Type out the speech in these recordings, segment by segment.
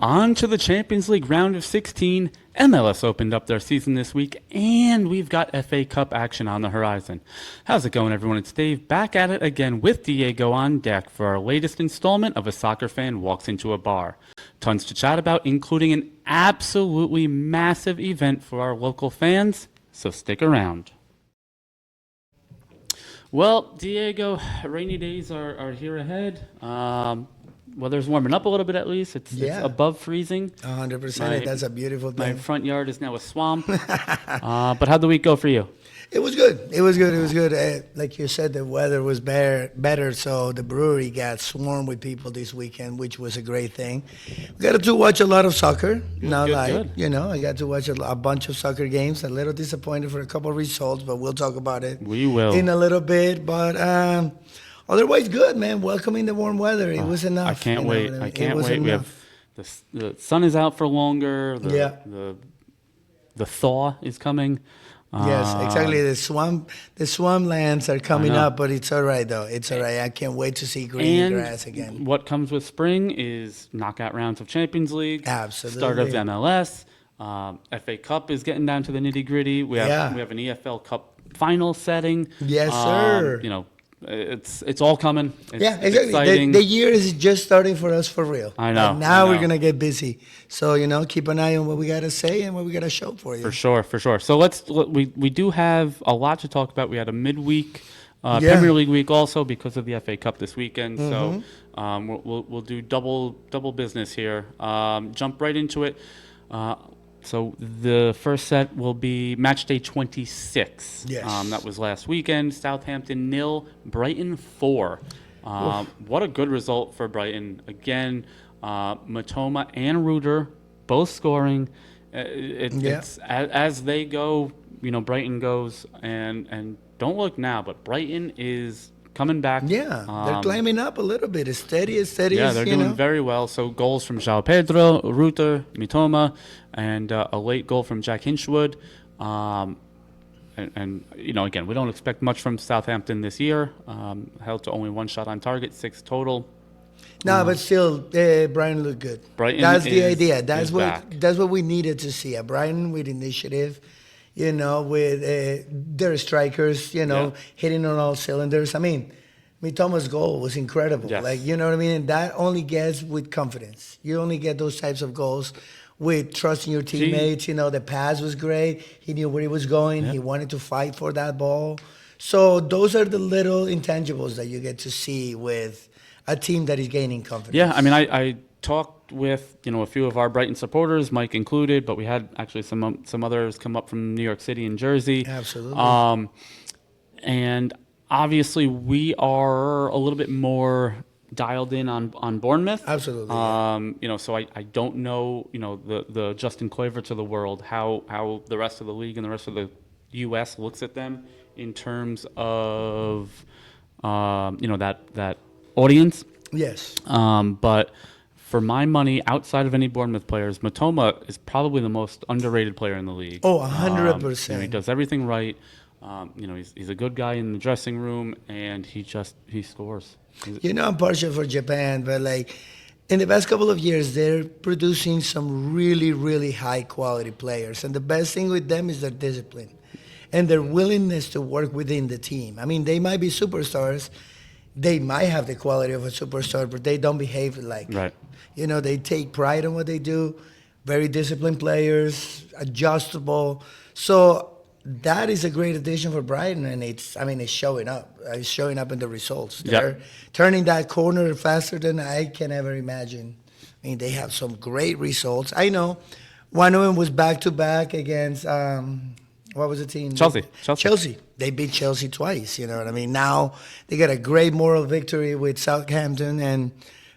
On to the Champions League round of 16. MLS opened up their season this week, and we've got FA Cup action on the horizon. How's it going, everyone? It's Dave, back at it again with Diego on deck for our latest installment of A Soccer Fan Walks Into a Bar. Tons to chat about, including an absolutely massive event for our local fans, so stick around. Well, Diego, rainy days are here ahead. Weather's warming up a little bit at least. It's above freezing. 100%. That's a beautiful thing. My front yard is now a swamp. But how'd the week go for you? It was good. It was good. Like you said, the weather was better, so the brewery got swarmed with people this weekend, which was a great thing. We got to watch a lot of soccer. I got to watch a bunch of soccer games. A little disappointed for a couple of results, but we'll talk about it. We will. In a little bit, but otherwise good, man. Welcoming the warm weather. It was enough. I can't wait. I can't wait. Enough. We have the sun is out for longer. The thaw is coming. Yes, exactly. The swamplands are coming up, but it's all right, though. It's all right. I can't wait to see green grass again. What comes with spring is knockout rounds of Champions League. Absolutely. Start of MLS. FA Cup is getting down to the nitty-gritty. We have an EFL Cup final setting. Yes, sir. It's all coming. It's exciting. The year is just starting for us for real. I know. And now we're gonna get busy. So keep an eye on what we gotta say and what we gotta show for you. For sure. So we do have a lot to talk about. We had a midweek Premier League week also because of the FA Cup this weekend. Mm-hmm. So we'll do double business here. Jump right into it. So the first set will be match day 26. Yes. That was last weekend. Southampton 0, Brighton 4. What a good result for Brighton. Again, Matoma and Ruder both scoring. It's as they go, Brighton goes. And don't look now, but Brighton is coming back. Yeah, they're climbing up a little bit. It's steady. Yeah, they're doing very well. So goals from João Pedro, Ruter, Mitoma, and a late goal from Jack Hinchwood. And again, we don't expect much from Southampton this year. Held to only one shot on target, 6 total. No, but still, Brighton looked good. That's the idea. That's what we needed to see. A Brighton with initiative. With their strikers, hitting on all cylinders. I mean, Mitoma's goal was incredible. Yes. You know what I mean? And that only gets with confidence. You only get those types of goals with trusting your teammates. The pass was great. He knew where he was going. He wanted to fight for that ball. So those are the little intangibles that you get to see with a team that is gaining confidence. Yeah, I mean, I talked with a few of our Brighton supporters, Mike included, but we had actually some others come up from New York City and Jersey. Absolutely. And obviously we are a little bit more dialed in on Bournemouth. Absolutely. So I don't know the Justin Kluivert of the world, how the rest of the league and the rest of the U.S. looks at them in terms of that audience. Yes. But for my money, outside of any Bournemouth players, Matoma is probably the most underrated player in the league. Oh, 100%. He does everything right. He's a good guy in the dressing room, and he scores. I'm partial for Japan, but in the past couple of years, they're producing some really, really high quality players. And the best thing with them is their discipline and their willingness to work within the team. I mean, they might be superstars. They might have the quality of a superstar, but they don't behave right. They take pride in what they do. Very disciplined players, adjustable. So that is a great addition for Brighton, and it's showing up. It's showing up in the results. They're turning that corner faster than I can ever imagine. I mean, they have some great results. I know one of them was back-to-back against, what was the team? Chelsea. They beat Chelsea twice, you know what I mean? Now they got a great moral victory with Southampton, and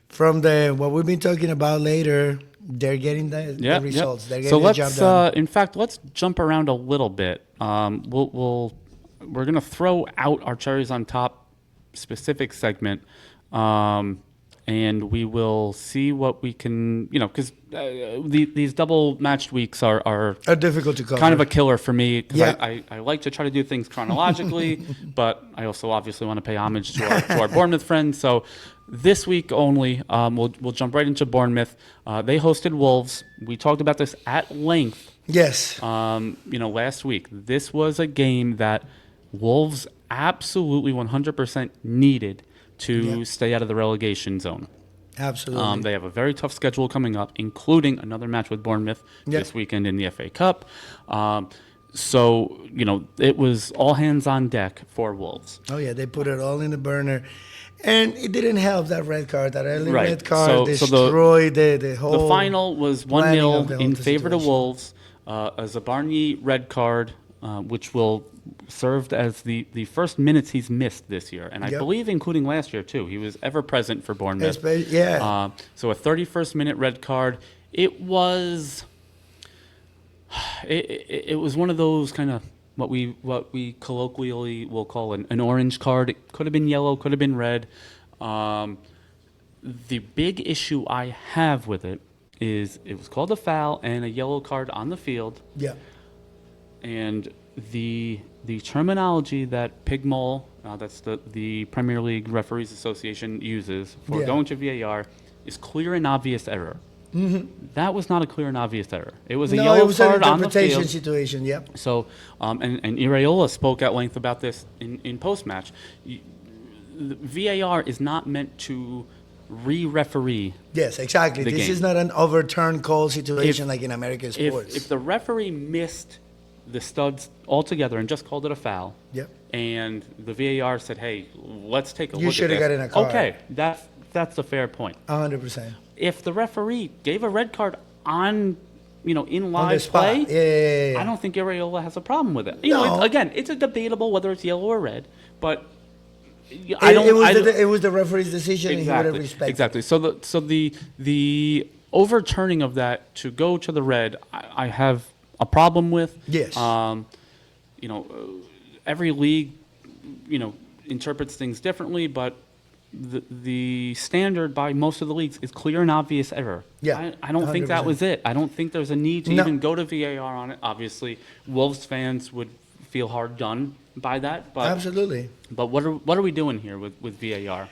from what we've been talking about later, they're getting the results. They're getting the job done. In fact, let's jump around a little bit. We're going to throw out our cherries on top specific segment, and we will see what we can, because these double matched weeks are difficult to cover. Kind of a killer for me. I like to try to do things chronologically, but I also obviously want to pay homage to our Bournemouth friends. So This week only, we'll jump right into Bournemouth. They hosted Wolves. We talked about this at length. Yes. Last week. This was a game that Wolves absolutely 100% needed to stay out of the relegation zone. Absolutely. They have a very tough schedule coming up, including another match with Bournemouth this weekend in the FA Cup. It was all hands on deck for Wolves. Oh, yeah, they put it all in the burner. And it didn't help that red card. That early Right. red card So destroyed the whole. The final was 1-0 in favor to situation. Wolves. A Zabarny red card, which will served as the first minutes he's missed this year, and I believe including last year too. He was ever present for Bournemouth. So a 31st minute red card. It was one of those kind of what we colloquially will call an orange card. It could have been yellow, could have been red. The big issue I have with it is it was called a foul and a yellow card on the field. Yeah. And the terminology that PIGMOL, that's the Premier League Referees Association, uses for going to VAR is clear and obvious error. Mm-hmm. That was not a clear and obvious error. It was a yellow card on the field. It was an interpretation situation, yep. So, and Iraola spoke at length about this in post-match. The VAR is not meant to re-referee. Yes, exactly. This game. Is not an overturned call situation like in American sports. If the referee missed the studs altogether and just called it a foul, and the VAR said, "Hey, let's take a look at this." You should have gotten a card. Okay, that's a fair point. 100%. If the referee gave a red card in live the spot. play, Yeah. I don't think Iraola has a problem with it. Again, it's a debatable whether it's yellow or red, but it was the referee's decision, and he would have respected. Exactly. So the overturning of that to go to the red, I have a problem with. Yes. Every league, interprets things differently, but the standard by most of the leagues is clear and obvious error. Yeah, I don't think that 100%. was it. I don't think there's a need to even go to VAR on it. Obviously, Wolves fans would feel hard done by that. But absolutely. But what are we doing here with VAR?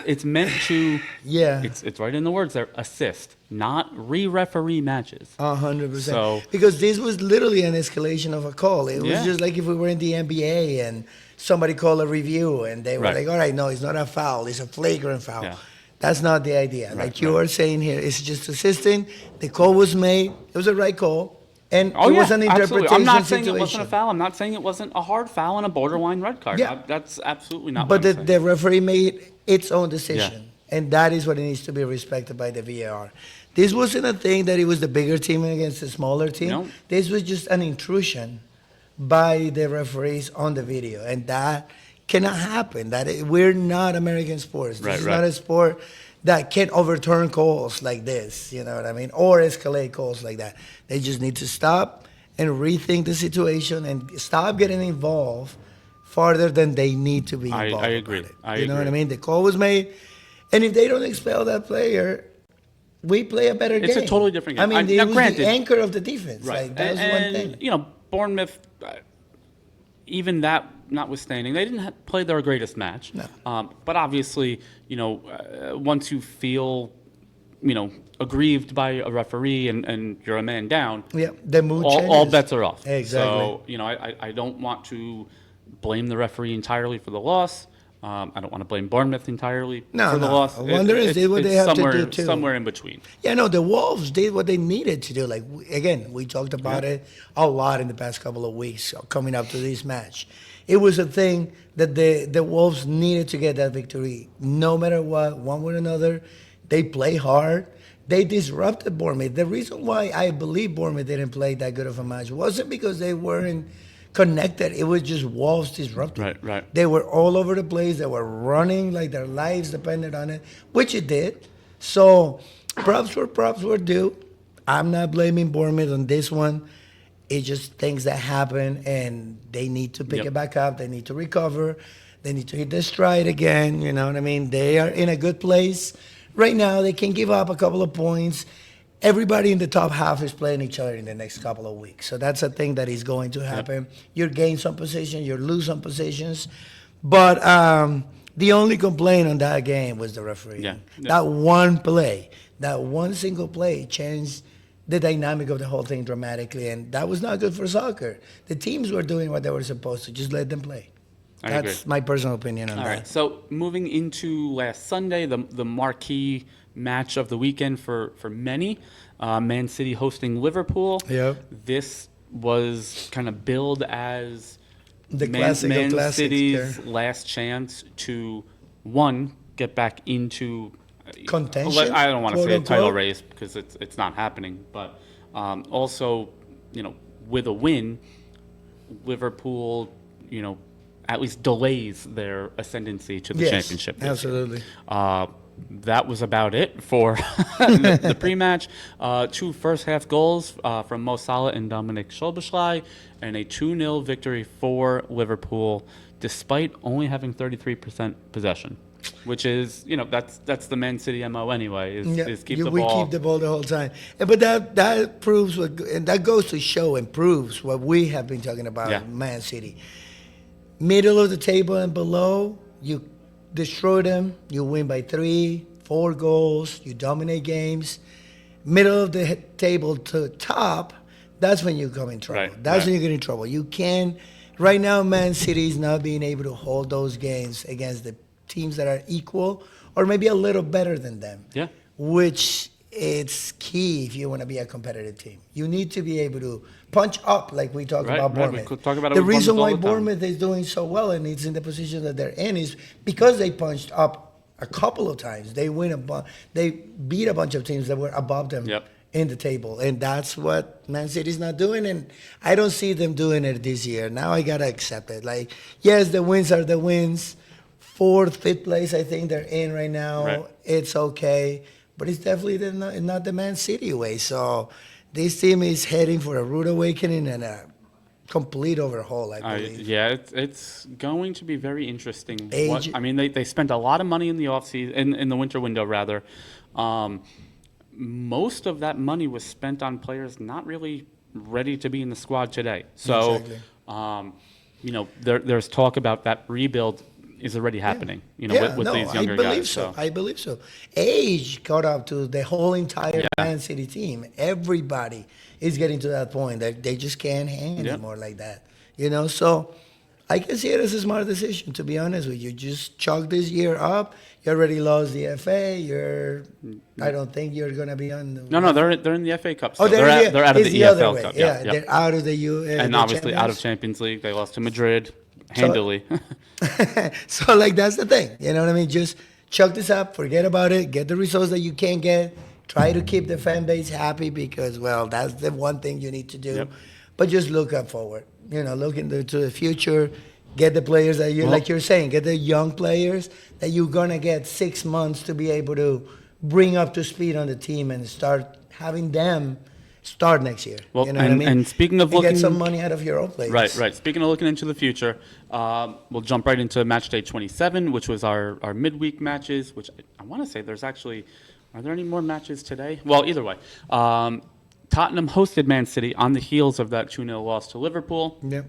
It's meant to. Yeah. It's right in the words there. Assist, not re-referee matches. 100%. So because this was literally an escalation of a call. It was just like if we were in the NBA and somebody called a review and they were like, "All right, no, it's not a foul. It's a flagrant foul." Yeah. That's not the idea. Like you are saying here, it's just assisting. The call was made. It was a right call. And it was an interpretation absolutely. I'm not saying situation. it wasn't a foul. I'm not saying it wasn't a hard foul and a borderline red card. Yeah. That's absolutely not but what I'm saying. the referee made its own decision. Yeah. And that is what it needs to be respected by the VAR. This wasn't a thing that it was the bigger team against the smaller team. No. This was just an intrusion by the referees on the video. And that cannot happen. We're not American sports. This is not a sport that can overturn calls like this, you know what I mean? Or escalate calls like that. They just need to stop and rethink the situation and stop getting involved farther than they need to be involved. I agree. You know what I mean? The call was made, and if they don't expel that player, we play a better game. It's a totally different game. I mean, it was the anchor of the defense. Right. Like, that was one thing. Bournemouth, even that notwithstanding, they didn't play their greatest match. No. But obviously, once you feel, aggrieved by a referee and you're a man down, the mood changes. All bets are off. Exactly. So, I don't want to blame the referee entirely for the loss. I don't want to blame Bournemouth entirely for the loss. Wanderers did what they have to do too. Somewhere in between. Yeah, no, the Wolves did what they needed to do. Like, again, we talked about it a lot in the past couple of weeks coming up to this match. It was a thing that the Wolves needed to get that victory. No matter what, one way or another, they play hard. They disrupted Bournemouth. The reason why I believe Bournemouth didn't play that good of a match wasn't because they weren't connected. It was just Wolves disrupted. Right. They were all over the place. They were running like their lives depended on it, which it did. So props were due. I'm not blaming Bournemouth on this one. It's just things that happen, and they need to pick it back up. They need to recover. They need to hit their stride again. You know what I mean? They are in a good place right now. They can give up a couple of points. Everybody in the top half is playing each other in the next couple of weeks. So that's a thing that is going to happen. You gain some positions, you lose some positions. But The only complaint on that game was the referee. Yeah. That one play, that one single play changed the dynamic of the whole thing dramatically, and that was not good for soccer. The teams were doing what they were supposed to. Just let them play. I That's agree. my personal opinion on All that. right. So moving into last Sunday, the marquee match of the weekend for many, Man City hosting Liverpool. Yep. This was kind of billed as The Man, classic of Man classics, City's yeah. last chance to, one, get back into Contention, I don't want to quote say a title unquote. race because it's not happening, but also, with a win, Liverpool, at least delays their ascendancy to the Yes, championship this year. absolutely. That was about it for the pre-match. 2 first-half goals from Mo Salah and Dominic Szoboszlai, and a 2-0 victory for Liverpool, despite only having 33% possession, which is, that's the Man City MO anyway, is keep the we ball. keep the ball the whole time. But that proves and that goes to show and proves what we have been talking about, Yeah. Man City. Middle of the table and below, you destroy them, you win by 3, 4 goals, you dominate games. Middle of the table to top, that's when you come in trouble. Right, That's right. when you get in trouble. You can, right now, Man City is not being able to hold those games against the teams that are equal or maybe a little better than them. Yeah. Which it's key if you want to be a competitive team. You need to be able to punch up, like we talk Right, about right. We Bournemouth. could talk about it The with reason Bournemouth all why the time. Bournemouth is doing so well and it's in the position that they're in is because they punched up a couple of times. They they beat a bunch of teams that were above them Yep. in the table, and that's what Man City's not doing. And I don't see them doing it this year. Now I gotta accept it. Like, yes, the wins are the wins. 4th, 5th place, I think they're in right now. Right. It's okay, but it's definitely not the Man City way. So this team is heading for a rude awakening and a complete overhaul, I believe. Yeah, it's going to be very interesting. Age- They spent a lot of money in the offseason, in the winter window, rather. Most of that money was spent on players not really ready to be in the squad today. So, Exactly. there's talk about that rebuild is already happening, with these younger I believe guys. so. I believe so. Age caught up to the whole entire Man City team. Everybody is getting to that point that they just can't hang Yep. anymore like that. So I can see it as a smart decision, to be honest with you. Just chalk this year up. You already lost the FA. I don't think you're going to be on the... No, they're in the FA Cup. Oh, Still. They're out of it's the other EFL way. Cup. Yeah, Yeah. they're out of the And the obviously out of Champions. Champions League, they lost to Madrid handily. So, like, that's the thing. You know what I mean? Just chuck this up, forget about it, get the results that you can get, try to keep the fan base happy because, well, that's the one thing you need to do. Yep. But just look up forward. Look into the future, get the players that you, Well- like you're saying, get the young players that you're going to get 6 months to be able to bring up to speed on the team and start having them start next year. Well, you know what I mean? and speaking of and get looking- some money out of your own players. Right. Speaking of looking into the future, we'll jump right into match day 27, which was our midweek matches, which I want to say there's actually, are there any more matches today? Well, either way. Tottenham hosted Man City on the heels of that 2-0 loss to Liverpool. Yep.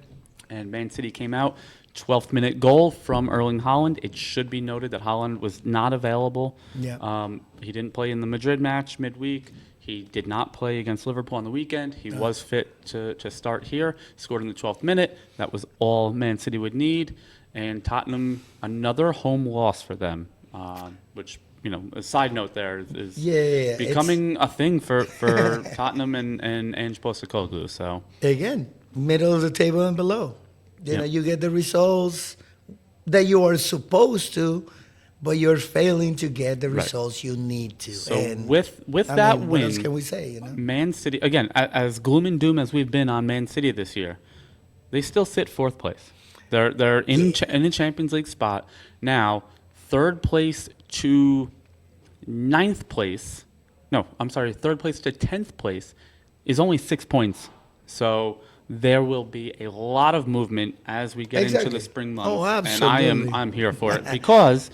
And Man City came out, 12th minute goal from Erling Haaland. It should be noted that Haaland was not available. Yeah. He didn't play in the Madrid match midweek. He did not play against Liverpool on the weekend. He was fit to start here. Scored in the 12th minute. That was all Man City would need. And Tottenham, another home loss for them, which, a side note there is Yeah, becoming a thing for Tottenham and Ange Postecoglou. So Again, middle of the table and below. Yeah. You get the results that you are supposed to, but you're failing to get the Right. results you need to. So And, with I that mean, win, what else can we say? Man City, again, as gloom and doom as we've been on Man City this year, they still sit 4th place. They're in in a Champions League spot now. 3rd place to 9th place. No, I'm sorry. 3rd place to 10th place is only 6 points. So there will be a lot of movement as we get into Exactly. the spring months. Oh, And absolutely. I'm here for it because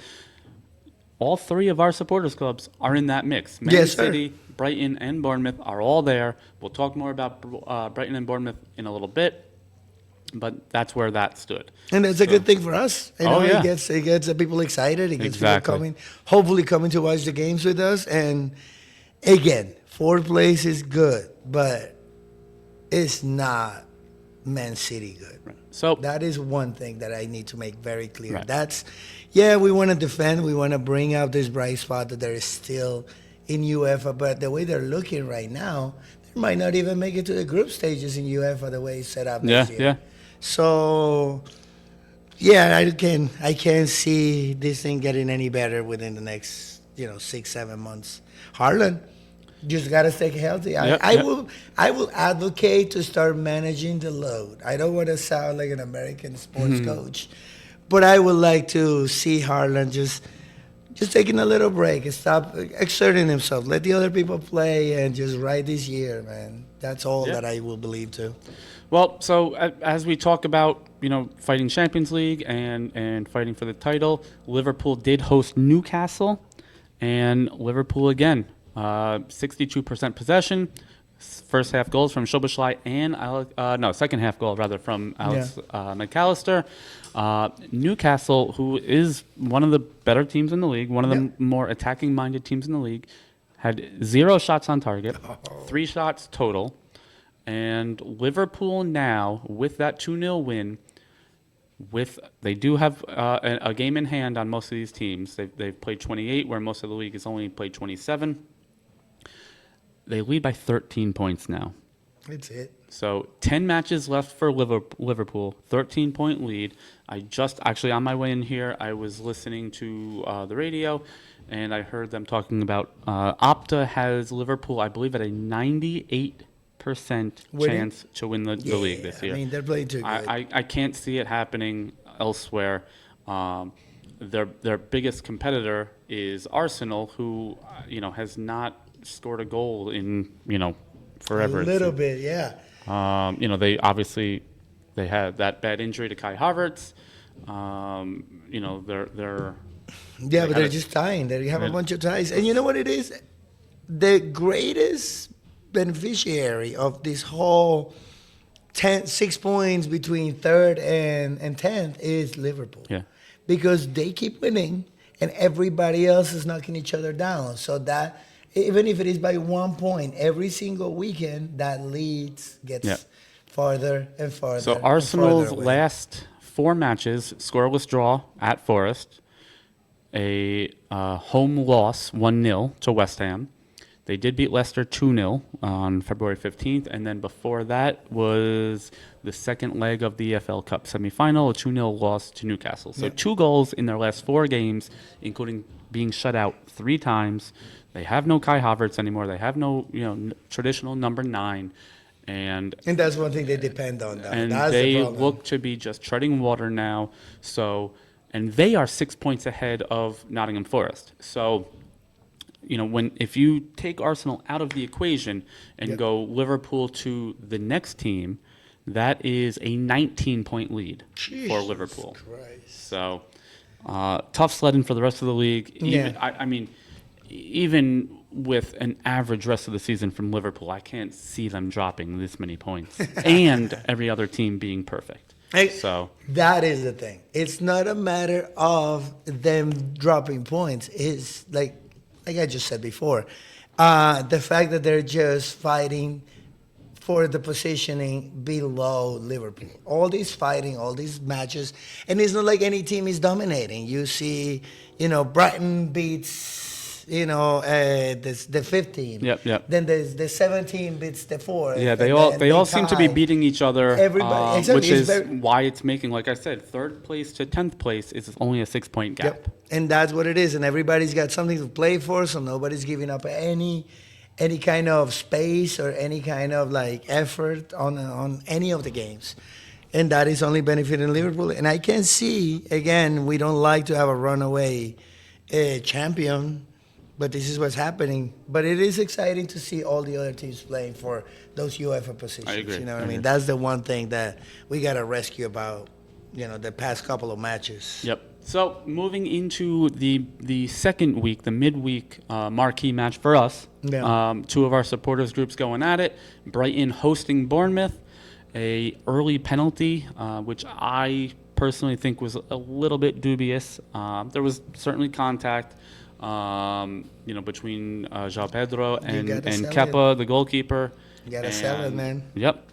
all 3 of our supporters clubs are in that mix. Man Yes, sir. City, Brighton, and Bournemouth are all there. We'll talk more about Brighton and Bournemouth in a little bit. But that's where that stood. And it's a good thing for us. You know, yeah. it gets the people excited. It gets Exactly. people hopefully coming to watch the games with us. And again, fourth place is good, but it's not Man City good. Right. So That is one thing that I need to make very clear. Right. We want to defend. We want to bring out this bright spot that there is still in UEFA. But the way they're looking right now, they might not even make it to the group stages in UEFA the way it's set up next year. yeah. So, yeah, I can't see this thing getting any better within the next 6-7 months. Harlan, just gotta stay healthy. Yep. I will advocate to start managing the load. I don't want to sound like an American sports coach, but I would like to see Harlan just taking a little break and stop exerting himself. Let the other people play and just ride this year, man. That's all that I will believe to. Well, so as we talk about, fighting Champions League and fighting for the title, Liverpool did host Newcastle, and Liverpool again, 62% possession. First half goals from Szoboszlai and second half goal rather from Alex McAllister. Newcastle, who is one of the better teams in the league, one of the more attacking-minded teams in the league, had 0 shots on target, 3 shots total. And Liverpool now, with that 2-0 win, they do have a game in hand on most of these teams. They've played 28, where most of the league has only played 27. They lead by 13 points now. That's it. So 10 matches left for Liverpool, 13-point lead. I just, actually on my way in here, I was listening to the radio, and I heard them talking about Opta has Liverpool, I believe, at a 98% chance to win the league this year. I mean, they're playing too good. I can't see it happening elsewhere. Their biggest competitor is Arsenal, who has not scored a goal in forever. A little bit, yeah. They had that bad injury to Kai Havertz. They're just tying. They have a bunch of ties, and you know what it is? The greatest beneficiary of this whole 6 points between third and 10th is Liverpool. Yeah. Because they keep winning and everybody else is knocking each other down. So that, even if it is by 1 point, every single weekend, that leads gets farther and farther. So Arsenal's last 4 matches, scoreless draw at Forest, a home loss 1-0 to West Ham. They did beat Leicester 2-0 on February 15th, and then before that was the second leg of the EFL Cup semifinal, a 2-0 loss to Newcastle. So 2 goals in their last 4 games, including being shut out 3 times. They have no Kai Havertz anymore. They have no traditional number 9. And that's one thing they depend on. And that's they look to be just treading water now. So, and they are 6 points ahead of Nottingham Forest. So, if you take Arsenal out of the equation and go Liverpool to the next team, that is a 19-point lead for Liverpool. Christ. So, tough sledding for the rest of the league. Even with an average rest of the season from Liverpool, I can't see them dropping this many points and every other team being perfect. So that is the thing. It's not a matter of them dropping points. It's like I just said before, the fact that they're just fighting for the positioning below Liverpool. All this fighting, all these matches, and it's not like any team is dominating. You see, Brighton beats, the 5th team. Yep. Then there's the 7th beats the 4th. Yeah, they all seem to be beating each other. Everybody, exactly, which is why it's making, like I said, 3rd place to 10th place is only a 6-point gap. Yep. And that's what it is. And everybody's got something to play for, so nobody's giving up any kind of space or any kind of effort on any of the games. And that is only benefiting Liverpool. And I can see, again, we don't like to have a runaway champion, but this is what's happening. But it is exciting to see all the other teams playing for those UEFA positions. I agree. You know what I mean? That's the one thing that we got to rescue about, the past couple of matches. Yep. So moving into the second week, the midweek marquee match for us, 2 of our supporters groups going at it. Brighton hosting Bournemouth, a early penalty, which I personally think was a little bit dubious. There was certainly contact, between João Pedro You and gotta sell it. Kepa, the goalkeeper. You gotta sell it, And man. yep,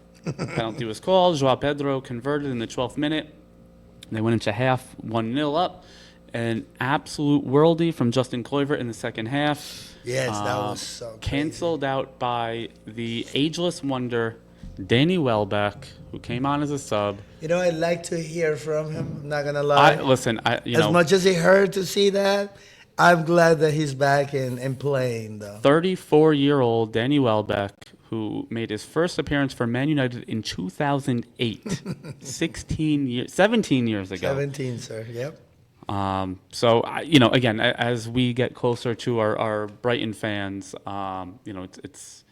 penalty was called. João Pedro converted in the 12th minute. They went into half 1-0 up. An absolute worldie from Justin Kluivert in the second half. Yes, that was so crazy. Canceled out by the ageless wonder, Danny Welbeck, who came on as a sub. You know, I'd like to hear from him. I'm not gonna lie. As much as it hurt to see that, I'm glad that he's back and playing, though. 34-year-old Danny Welbeck, who made his first appearance for Man United in 2008, 17 years ago. 17, sir. Yep. Again, as we get closer to our Brighton fans, it's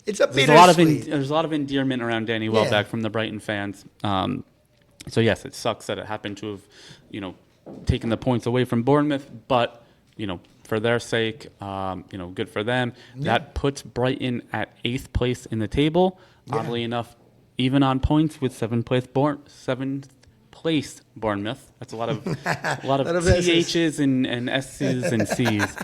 It's a there's a lot of bittersweet. there's a lot of endearment around Danny Welbeck from the Brighton fans. So yes, it sucks that it happened to have, taken the points away from Bournemouth, but for their sake, good for them. Yeah. That puts Brighton at 8th place in the table. Yeah. Oddly enough, even on points with 7th place Bournemouth. That's a lot of Lot of THs and S's and C's.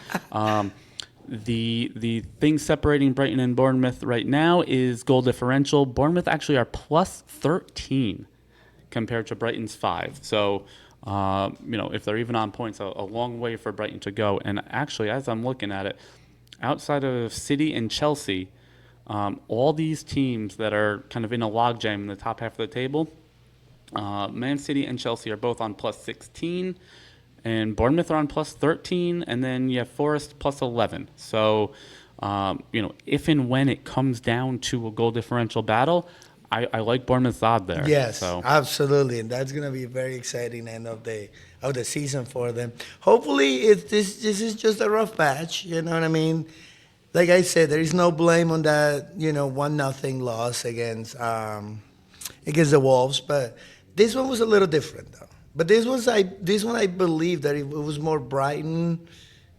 The thing separating Brighton and Bournemouth right now is goal differential. Bournemouth actually are plus 13 compared to Brighton's 5. So, if they're even on points, a long way for Brighton to go. And actually, as I'm looking at it, outside of City and Chelsea, all these teams that are kind of in a logjam in the top half of the table, Man City and Chelsea are both on plus 16, and Bournemouth are on plus 13, and then you have Forest plus 11. So, if and when it comes down to a goal differential battle, I like Bournemouth's odd there. Yes, So. absolutely, and that's gonna be a very exciting end of the season for them. Hopefully, this is just a rough patch. You know what I mean? Like I said, there is no blame on that. 1-0 loss against the Wolves, but this one was a little different though. But this one I believe that it was more Brighton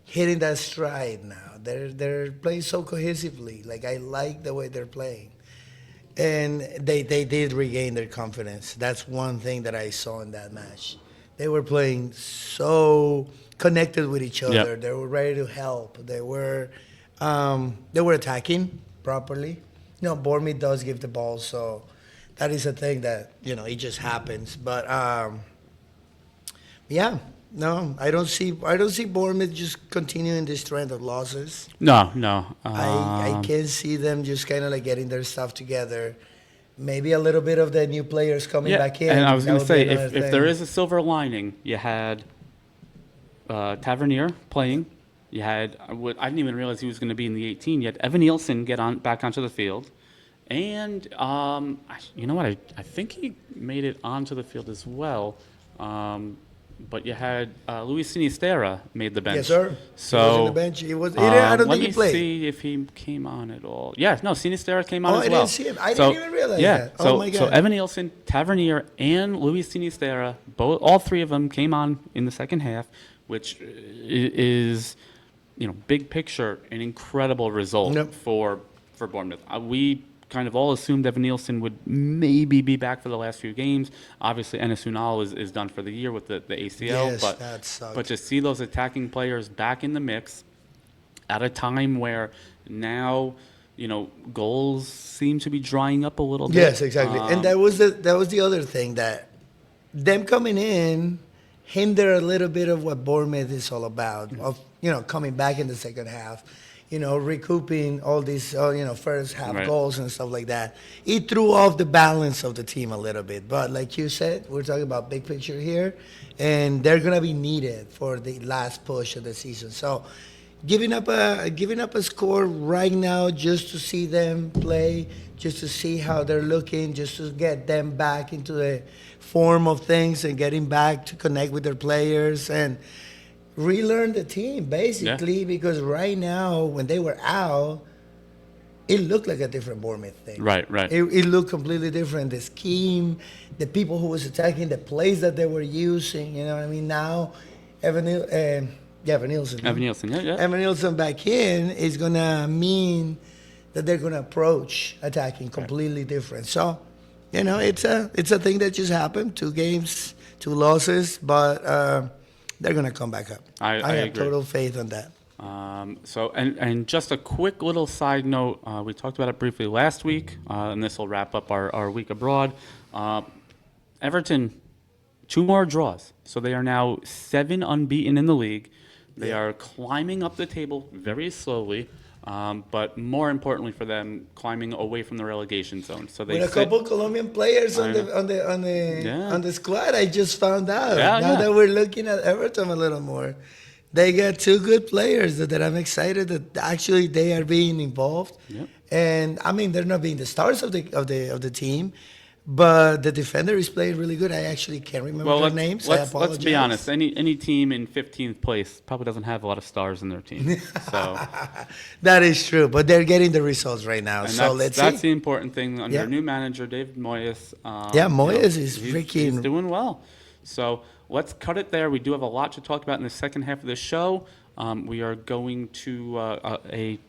hitting that stride now. They're playing so cohesively. Like I like the way they're playing. And they did regain their confidence. That's one thing that I saw in that match. They were playing so connected with each other. Yep. They were ready to help. They were attacking properly. Bournemouth does give the ball, so that is a thing that it just happens. But yeah, no, I don't see Bournemouth just continuing this trend of losses. No. I can see them just kind of like getting their stuff together. Maybe a little bit of the new players coming back in. And I was going to That would say, be if another there thing. is a silver lining, you had Tavernier playing. You had, I didn't even realize he was going to be in the 18. You had Evan Nielsen back onto the field. And you know what? I think he made it onto the field as well. But you had Luis Sinisterra made the bench. Yes, sir. So he was on the bench. I don't think he let me played. see if he came on at all. Yeah, no, Sinisterra came on Oh, as I well. didn't see him. I didn't even realize that. Oh, So, my so God. Evan Nielsen, Tavernier, and Luis Sinisterra, all three of them came on in the second half, which is, big picture, an incredible result Yep. for Bournemouth. We kind of all assumed Evan Nielsen would maybe be back for the last few games. Obviously, Enes Unal is done for the year with the ACL. Yes, but, that sucked. But to see those attacking players back in the mix at a time where now, goals seem to be drying up a little bit. Yes, exactly. And that was the other thing, that them coming in hinder a little bit of what Bournemouth is all about, of coming back in the second half, recouping all these first half Right. goals and stuff like that. It threw off the balance of the team a little bit. But like you said, we're talking about big picture here, and they're gonna be needed for the last push of the season. So giving up a score right now just to see them play, just to see how they're looking, just to get them back into the form of things and getting back to connect with their players and relearn the team, basically, because right now, when they were out, it looked like a different Bournemouth thing. Right. It looked completely different. The scheme, the people who was attacking, the plays that they were using, you know what I mean? Now, Evan Nielsen. Evan Nielsen, yeah. Evan Nielsen back in is going to mean that they're going to approach attacking completely different. So, it's a thing that just happened. 2 games, 2 losses, but they're gonna come back up. I have agree. total faith on that. And just a quick little side note, we talked about it briefly last week, and this will wrap up our week abroad. Everton, 2 more draws, so they are now 7 unbeaten in the league. They are climbing up the table very slowly, but more importantly for them, climbing away from the relegation zone. So they With a couple Colombian players on the squad, I just found out. Now that we're looking at Everton a little more, they got 2 good players that I'm excited that actually they are being involved. Yep. And I mean, they're not being the stars of the team, but the defender is playing really good. I actually can't remember their names. I apologize. Let's be honest. Any team in 15th place probably doesn't have a lot of stars in their team. So that is true, but they're getting the results right now. And so let's see. That's the important thing under new manager David Moyes. Moyes is he's doing well. So let's cut it there. We do have a lot to talk about in the second half of the show. We are going to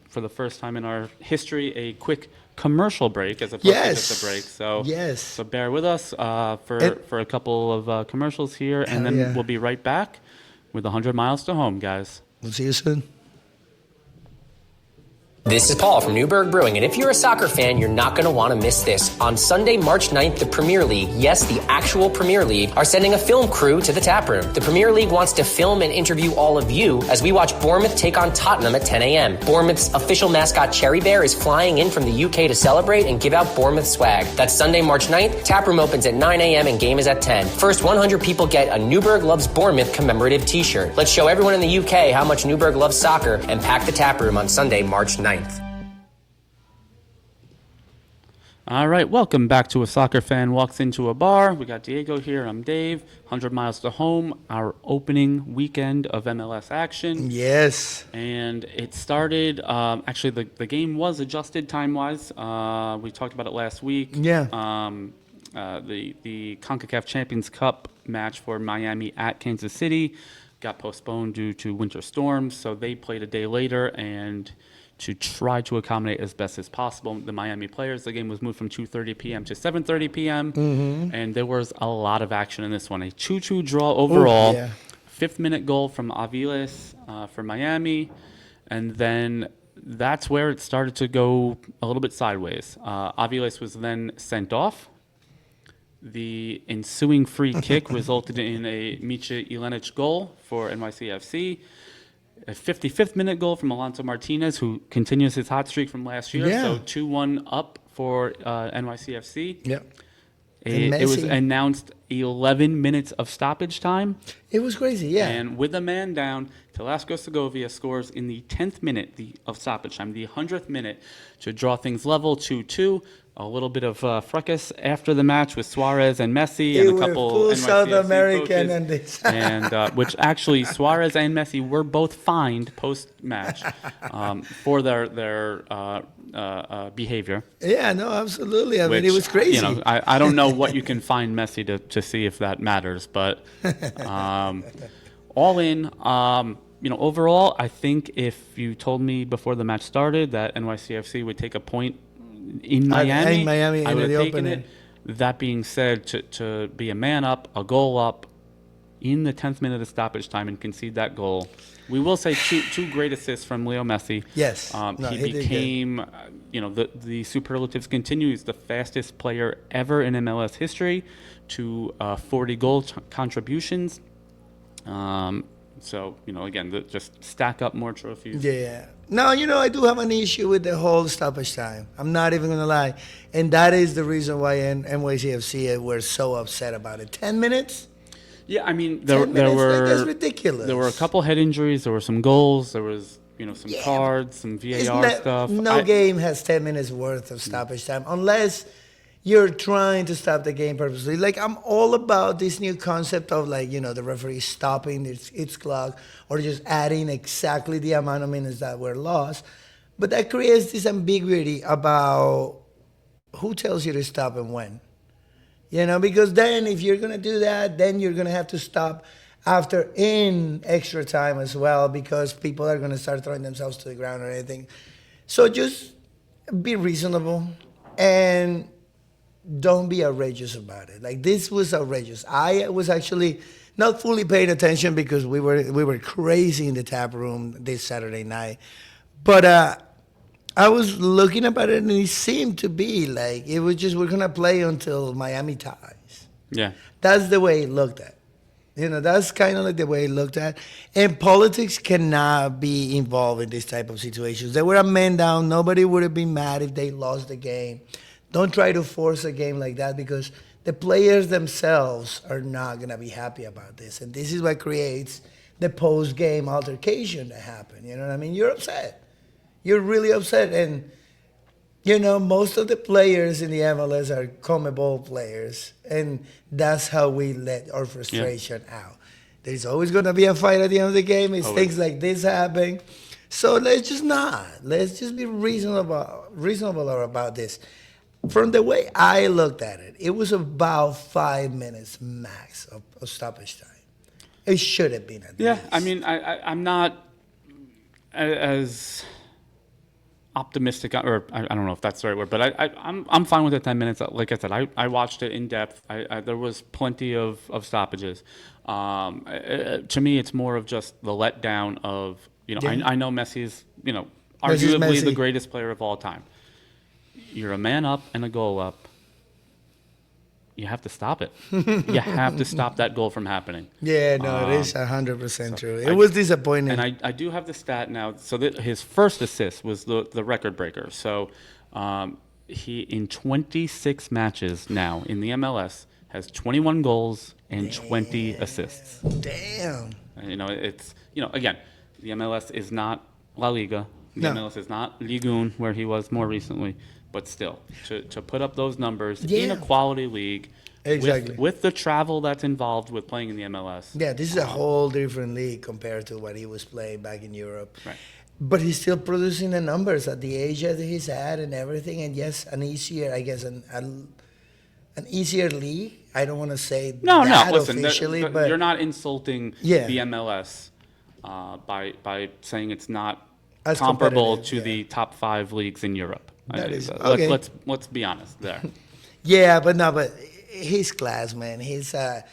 for the first time in our history, a quick commercial break as opposed to just a break. So bear with us for a couple of commercials here, and then we'll be right back with 100 miles to home, guys. We'll see you soon. This is Paul from Newberg Brewing, and if you're a soccer fan, you're not going to want to miss this. On Sunday, March 9th, the Premier League, yes, the actual Premier League, are sending a film crew to the tap room. The Premier League wants to film and interview all of you as we watch Bournemouth take on Tottenham at 10 a.m. Bournemouth's official mascot, Cherry Bear, is flying in from the UK to celebrate and give out Bournemouth swag. That's Sunday, March 9th. Tap room opens at 9 a.m. and game is at 10. First 100 people get a Newberg Loves Bournemouth commemorative t-shirt. Let's show everyone in the UK how much Newberg loves soccer and pack the tap room on Sunday, March 9th. All right, welcome back to A Soccer Fan Walks Into a Bar. We got Diego here. I'm Dave. 100 miles to home, our opening weekend of MLS action. Yes. And it started, actually, the game was adjusted time-wise. We talked about it last week. Yeah. The CONCACAF Champions Cup match for Miami at Kansas City got postponed due to winter storms, so they played a day later, and to try to accommodate as best as possible the Miami players, the game was moved from 2:30 p.m. to 7:30 p.m. And there was a lot of action in this one. A 2-2 draw overall. 5th-minute goal from Aviles for Miami, and then that's where it started to go a little bit sideways. Aviles was then sent off. The ensuing free kick resulted in a Micha Ilenic goal for NYCFC. A 55th minute goal from Alonso Martinez, who continues his hot streak from last year. So 2-1 up for NYCFC. Yeah. It was announced 11 minutes of stoppage time. It was crazy, yeah. And with a man down, Telasco Segovia scores in the 10th minute of stoppage time, the 100th minute, to draw things level 2-2. A little bit of fracas after the match with Suarez and Messi and a couple NYCFC South American coaches, and which actually Suarez and Messi were both fined post-match for their behavior. Yeah, no, absolutely. I mean, it was crazy. I don't know what you can find Messi to see if that matters, but all in, overall, I think if you told me before the match started that NYCFC would take a point in Miami, I would have taken it. That being said, to be a man up, a goal up, in the 10th minute of stoppage time and concede that goal. We will say two great assists from Leo Messi. Yes. He became, the superlatives continue. He's the fastest player ever in MLS history to 40 goal contributions. So, again, just stack up more trophies. Yeah. No, I do have an issue with the whole stoppage time. I'm not even going to lie. And that is the reason why NYCFC were so upset about it. 10 minutes? Yeah, I mean, there were... That's ridiculous. There were a couple head injuries. There were some goals. There was, some cards, some VAR stuff. No game has 10 minutes worth of stoppage time unless you're trying to stop the game purposely. Like, I'm all about this new concept of, the referee stopping its clock or just adding exactly the amount of minutes that were lost. But that creates this ambiguity about who tells you to stop and when. Because then if you're going to do that, then you're going to have to stop after in extra time as well because people are going to start throwing themselves to the ground or anything. So just be reasonable and don't be outrageous about it. Like, this was outrageous. I was actually not fully paying attention because we were crazy in the tap room this Saturday night. But I was looking about it, and it seemed to be like it was just we're gonna play until Miami ties. Yeah. That's the way it looked at. That's kind of like the way it looked at. And politics cannot be involved in this type of situations. They were a man down. Nobody would have been mad if they lost the game. Don't try to force a game like that because the players themselves are not going to be happy about this. And this is what creates the post-game altercation that happened. You know what I mean? You're upset. You're really upset. And most of the players in the MLS are CONMEBOL players, and that's how we let our frustration out. There's always going to be a fight at the end of the game. It's things like this happen. So let's just not. Let's just be reasonable about this. From the way I looked at it, it was about 5 minutes max of stoppage time. It should have been at least. I mean, I'm not as optimistic, or I don't know if that's the right word, but I'm fine with the 10 minutes. Like I said, I watched it in depth. There was plenty of stoppages. To me, it's more of just the letdown of, I know Messi is, arguably the greatest player of all time. You're a man up and a goal up. You have to stop it. You have to stop that goal from happening. Yeah, no, it is 100% true. It was disappointing. And I do have the stat now. So that his first assist was the record breaker. So he, in 26 matches now in the MLS, has 21 goals and 20 assists. Damn. It's, again, the MLS is not La Liga. The No. MLS is not Ligue 1, where he was more recently. But still, to put up those numbers in a quality league, Exactly. with the travel that's involved with playing in the MLS. Yeah, this is a whole different league compared to what he was playing back in Europe. Right. But he's still producing the numbers at the age that he's at and everything. And yes, an easier league. I don't want to say that Listen, officially, but you're not insulting the MLS by saying it's not as comparable competitive, to the top 5 leagues in Europe. Okay. Let's be honest there. Yeah, but he's class, man. He's a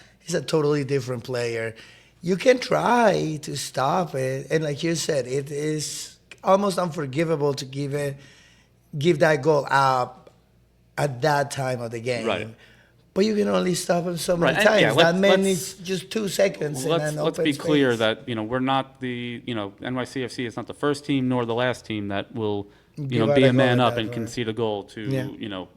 totally different player. You can try to stop it, and like you said, it is almost unforgivable to give that goal up at that time of the game. Right. But you can only stop him so many Right, times. and that man is just 2 seconds. Let's be clear that we're not the NYCFC is not the first team nor the last team that will be a man up and concede a goal to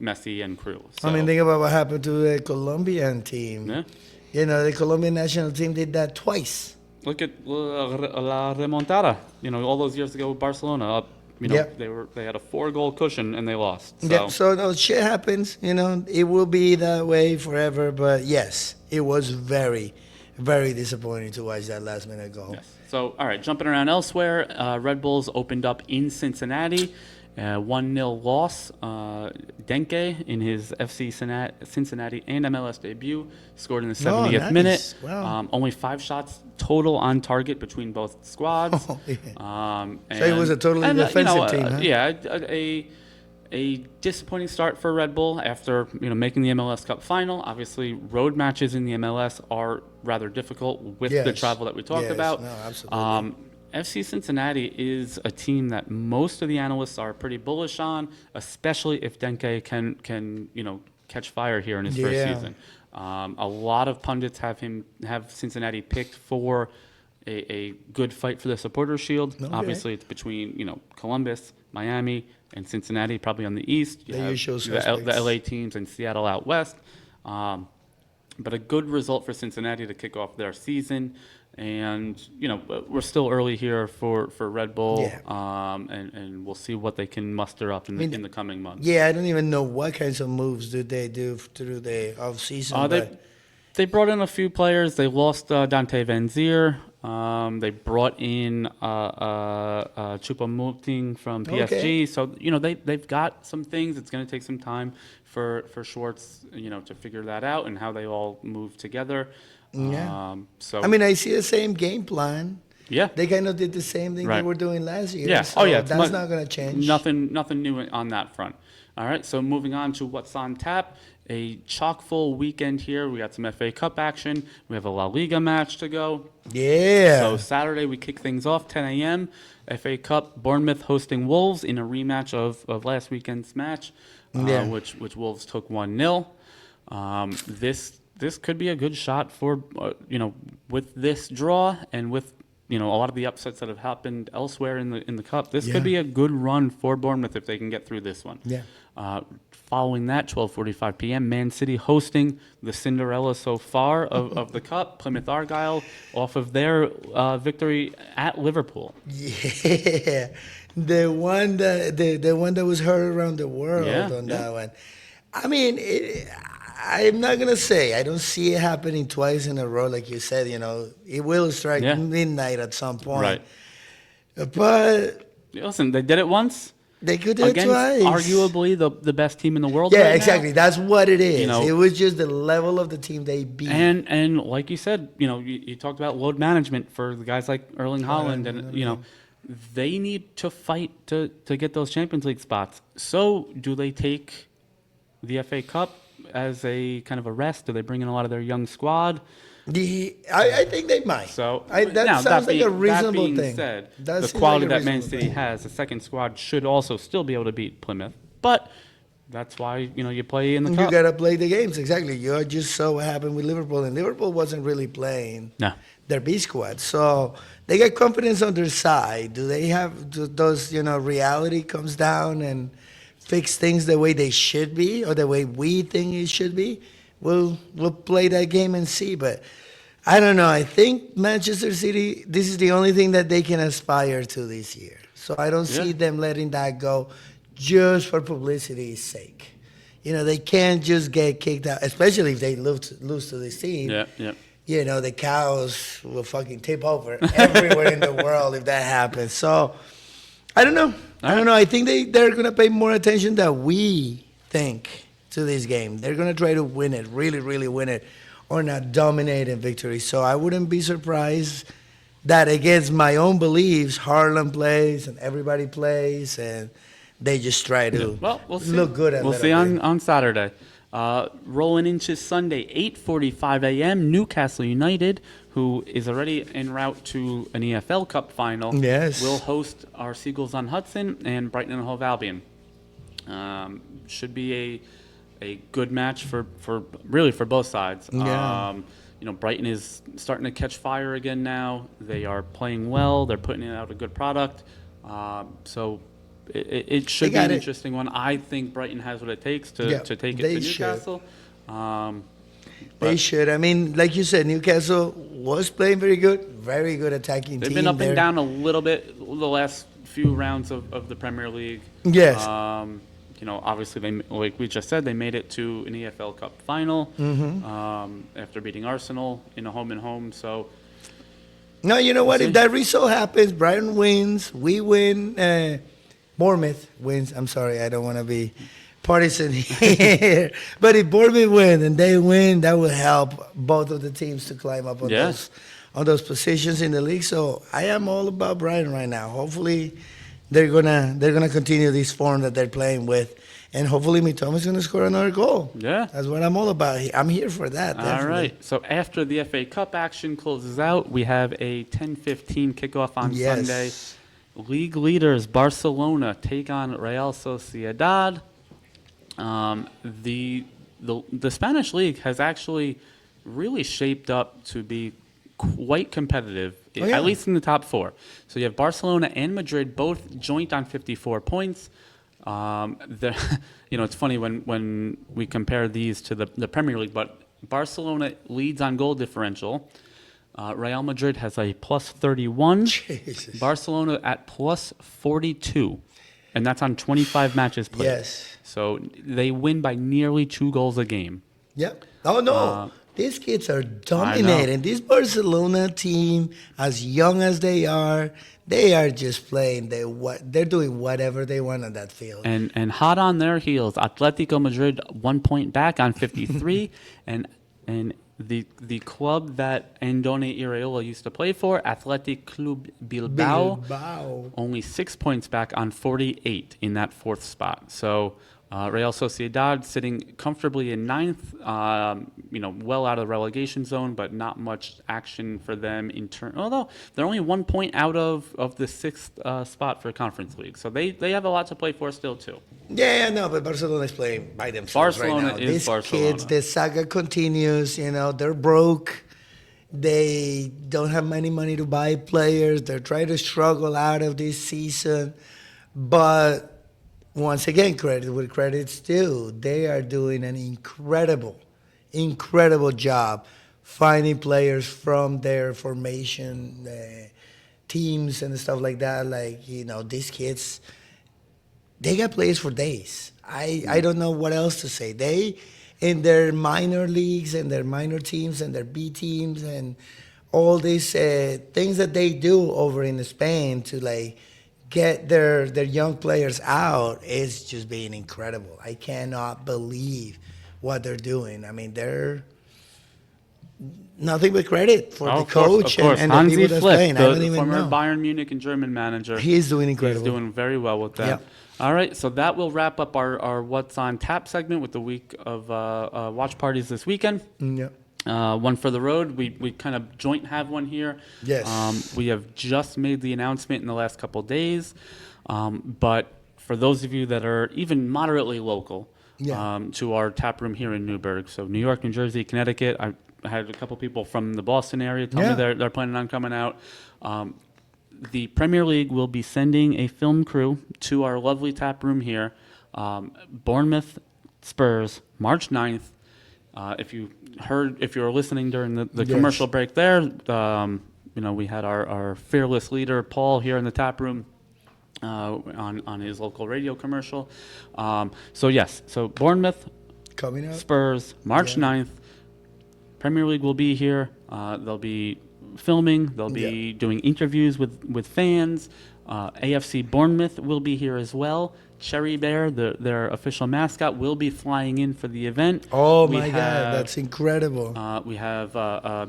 Messi and crew. So, I mean, think about what happened to the Colombian team. Yeah. The Colombian national team did that twice. Look at La Remontada. All those years ago with Barcelona up. They had a 4-goal cushion and they lost. So. Yeah, so no, shit happens. It will be that way forever. But yes, it was very, very disappointing to watch that last-minute goal. Yes. So, all right, jumping around elsewhere, Red Bulls opened up in Cincinnati, 1-0 loss. Denke, in his FC Cincinnati and MLS debut, scored in the 70th nice. minute. Wow. Only 5 shots total on target between both squads. Oh, yeah. So it was a totally defensive team, huh? Yeah, a disappointing start for Red Bull after making the MLS Cup final. Obviously, road matches in the MLS are rather difficult with the travel that we talked about. No, absolutely. FC Cincinnati is a team that most of the analysts are pretty bullish on, especially if Denke can catch fire here in his first season. A lot of pundits have Cincinnati picked for a good fight for the Supporters Shield. Okay. Obviously, it's between Columbus, Miami, and Cincinnati, probably on the east. You have usual the LA teams and Seattle out west. But a good result for Cincinnati to kick off their season. And, we're still early here for Red Bull. Yeah. And we'll see what they can muster up in the coming months. Yeah, I don't even know what kinds of moves do they do through the offseason. They brought in a few players. They lost Dante Van Zier. They brought in Choupo-Moting from PSG. Okay. So, they've got some things. It's going to take some time for Schwartz, to figure that out and how they all move together. Yeah. So I mean, I see the same game plan. Yeah. They kind of did the same thing they Right. were doing last year. Yeah. So It's that's not going to change. Nothing new on that front. All right. So moving on to what's on tap. A chock full weekend here. We got some FA Cup action. We have a La Liga match to go. Yeah. So Saturday we kick things off 10 a.m. FA Cup, Bournemouth hosting Wolves in a rematch of last weekend's match, which Wolves took 1-0. This could be a good shot for with this draw and with a lot of the upsets that have happened elsewhere in the cup. This could be a good run for Bournemouth if they can get through this one. Yeah. Following that, 12:45 p.m., Man City hosting the Cinderella so far of the cup, Plymouth Argyle, off of their victory at Liverpool. Yeah, the one that was heard around the world that one. I mean, I'm not gonna say I don't see it happening twice in a row, like you said. It will strike midnight at some point. Right. But listen, they did it once. They could do it twice. Arguably the best team in the world. Yeah, right exactly. Now. That's what it is. It was just the level of the team they beat. And like you said, you talked about load management for the guys like Erling Haaland, and they need to fight to get those Champions League spots. So do they take the FA Cup as a kind of a rest? Do they bring in a lot of their young squad? I think they might. So that sounds like a reasonable that being thing. Said, the quality that Man City has, the second squad should also still be able to beat Plymouth. But that's why you play in the cup. You gotta play the games exactly. You just saw what happened with Liverpool, and Liverpool wasn't really playing their B squad, so they got confidence on their side. Do they have those? Reality comes down and fix things the way they should be, or the way we think it should be. We'll play that game and see, but I don't know. I think Manchester City, this is the only thing that they can aspire to this year. So I don't see them letting that go just for publicity's sake. They can't just get kicked out, especially if they lose to this team. Yeah. The cows will fucking tip over everywhere in the world if that happens. So I don't know. I don't know. I think they're going to pay more attention than we think to this game. They're going to try to win it, really, really win it, or not dominate in victory. So I wouldn't be surprised that against my own beliefs, Harlem plays and everybody plays, and they just try to we'll see. look good at We'll see on Saturday. Rolling into Sunday, 8:45 a.m., Newcastle United, who is already en route to an EFL Cup final, will host our Seagulls on Hudson and Brighton and Hove Albion. Should be a good match for both sides. Brighton is starting to catch fire again now. They are playing well. They're putting out a good product. So it should be an interesting one. I think Brighton has what it takes to take it to Newcastle. They should. I mean, like you said, Newcastle was playing very good attacking team. They've been up and down a little bit the last few rounds of the Premier League. Yes. Obviously, like we just said, they made it to an EFL Cup final after beating Arsenal in a home. So, no, you know what? If that result happens, Brighton wins, we win, Bournemouth wins. I'm sorry, I don't want to be partisan here. But if Bournemouth win and they win, that will help both of the teams to climb up on those positions in the league. So I am all about Brighton right now. Hopefully they're gonna continue this form that they're playing with, and hopefully Mitoma's gonna score another goal. Yeah, that's what I'm all about. I'm here for that. Definitely. All right. So after the FA Cup action closes out, we have a 10:15 kickoff on Sunday. League leaders Barcelona take on Real Sociedad. The Spanish league has actually really shaped up to be quite competitive, at least in the top four. So you have Barcelona and Madrid both joint on 54 points. It's funny when we compare these to the Premier League, but Barcelona leads on goal differential. Real Madrid has a plus 31. Jesus. Barcelona at plus 42. And that's on 25 matches played. Yes. So they win by nearly 2 goals a game. Yep. Oh, no. These kids are dominating. This Barcelona team, as young as they are just playing. They're doing whatever they want on that field. And hot on their heels, Atletico Madrid 1 point back on 53, and The club that Andone Iraola used to play for, Athletic Club Bilbao, only 6 points back on 48 in that fourth spot. So Real Sociedad sitting comfortably in ninth, well out of the relegation zone, but not much action for them in turn. Although they're only 1 point out of the sixth spot for Conference League, so they have a lot to play for still too. Yeah, no, but Barcelona is playing by themselves Barcelona right now. is These Barcelona. kids, the saga continues. They're broke. They don't have any money to buy players. They're trying to struggle out of this season. But once again, credit where credit's due. They are doing an incredible job finding players from their formation teams and stuff like that. These kids, they got players for days. I don't know what else to say. They, in their minor leagues and their minor teams and their B teams and all these things that they do over in Spain to get their young players out is just being incredible. I cannot believe what they're doing. I mean, they're nothing but credit for the coach and the people that's playing. I don't even former know. Bayern Munich and German manager. He's doing incredible. He's doing very well with that. Yep. All right, so that will wrap up our What's on Tap segment with the week of watch parties this weekend. Yeah. One for the road. We kind of joint have one here. Yes. We have just made the announcement in the last couple of days. But for those of you that are even moderately local to our tap room here in Newburgh, so New York, New Jersey, Connecticut, I had a couple people from the Boston area tell me they're planning on coming out. The Premier League will be sending a film crew to our lovely tap room here. Bournemouth Spurs, March 9th. If you were listening during the commercial break there, we had our fearless leader, Paul, here in the tap room on his local radio commercial. So Bournemouth, coming up. Spurs, March 9th. Premier League will be here. They'll be filming. They'll be doing interviews with fans. AFC Bournemouth will be here as well. Cherry Bear, their official mascot, will be flying in for the event. Oh, my God, that's incredible. We have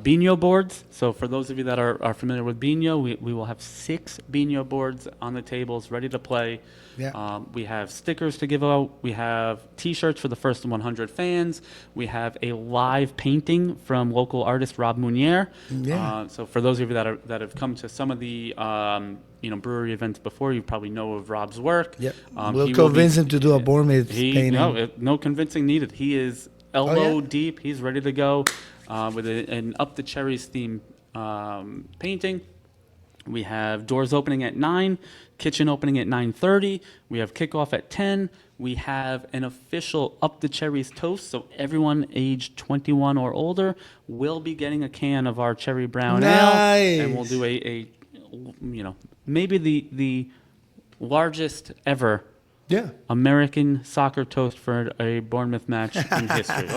Beano boards. So for those of you that are familiar with Beano, we will have 6 Beano boards on the tables ready to play. Yeah. We have stickers to give out. We have T-shirts for the first 100 fans. We have a live painting from local artist Rob Munier. Yeah. So for those of you that have come to some of the brewery events before, you probably know of Rob's work. Yep. We'll convince him to do a Bournemouth painting. No convincing needed. He is elbow deep. He's ready to go with an Up the Cherries theme painting. We have doors opening at 9, kitchen opening at 9:30. We have kickoff at 10. We have an official Up the Cherries toast, so everyone aged 21 or older will be getting a can of our cherry brown ale, and we'll do a maybe the largest ever American soccer toast for a Bournemouth match in history.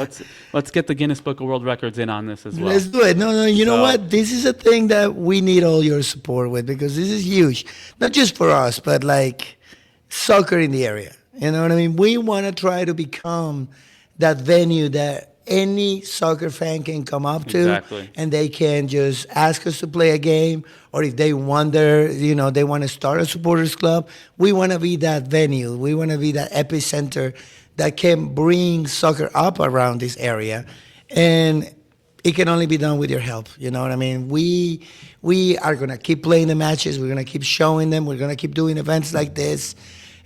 Let's get the Guinness Book of World Records in on this as well. Let's do it. No, you know what? This is a thing that we need all your support with, because this is huge. Not just for us, but soccer in the area. You know what I mean? We want to try to become that venue that any soccer fan can come up to, and they can just ask us to play a game, or if they wonder, they want to start a supporters club, we want to be that venue. We want to be that epicenter that can bring soccer up around this area, and it can only be done with your help. You know what I mean? We are going to keep playing the matches. We're going to keep showing them. We're going to keep doing events like this.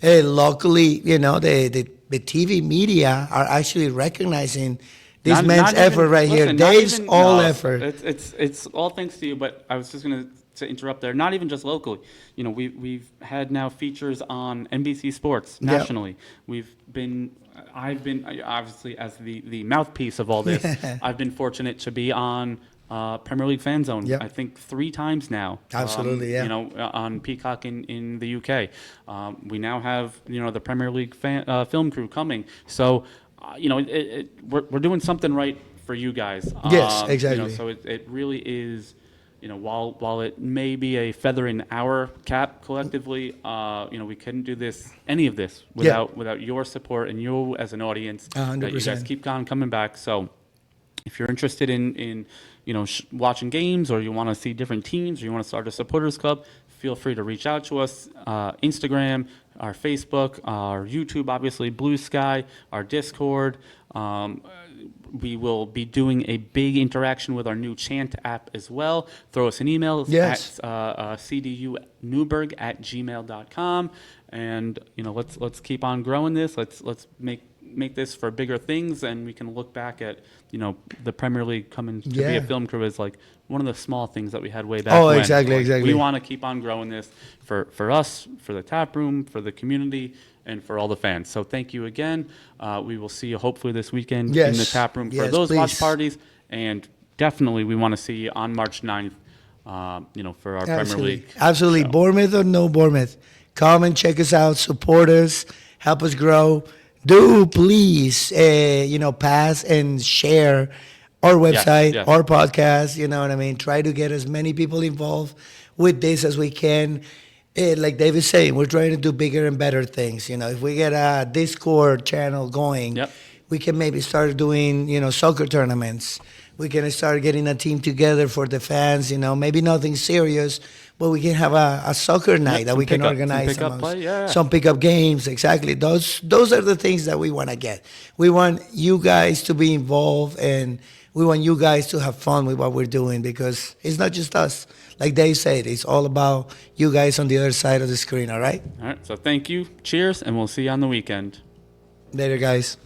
Locally, the TV media are actually recognizing this man's effort right here. Dave's effort. It's all thanks to you. But I was just going to interrupt there. Not even just locally. We've had now features on NBC Sports nationally. I've been obviously as the mouthpiece of all this. I've been fortunate to be on Premier League Fan Zone. I think 3 times now. Absolutely, on Peacock in the UK. We now have the Premier League film crew coming. So. We're doing something right for you guys. Yes, exactly. So it really is, while it may be a feather in our cap collectively, we couldn't do any of this without your support and you as an audience. 100%. That you guys keep on coming back. So if you're interested in watching games, or you want to see different teams, or you want to start a supporters club, feel free to reach out to us. Instagram, our Facebook, our YouTube, obviously Blue Sky, our Discord. We will be doing a big interaction with our new Chant app as well. Throw us an email Yes. at cdunewburgh@gmail.com, and let's keep on growing this. Let's make this for bigger things, and we can look back at the Premier League coming to be Yeah. a film crew as like one of the small things that we had way back Oh, when. exactly, Like, exactly. we want to keep on growing this for us, for the tap room, for the community, and for all the fans. So thank you again. We will see you hopefully this weekend in the Yes. tap room for Yes, those watch please. parties, and definitely we want to see you on March 9th, for our Premier League. Absolutely. show. Bournemouth or no Bournemouth, come and check us out, support us, help us grow. Do please, pass and share our website, yes. our podcast. You know what I mean? Try to get as many people involved with this as we can. Like David's saying, we're trying to do bigger and better things. If we get a Discord channel going, Yep. we can maybe start doing, soccer tournaments. We can start getting a team together for the fans, maybe nothing serious, but we can have a soccer night that some we can pickup- some organize. pickup amongst- play, yeah. Some pickup games, exactly. Those are the things that we want to get. We want you guys to be involved, and we want you guys to have fun with what we're doing, because it's not just us. Like Dave said, it's all about you guys on the other side of the screen, all right? All right, so thank you. Cheers, and we'll see you on the weekend. Later, guys.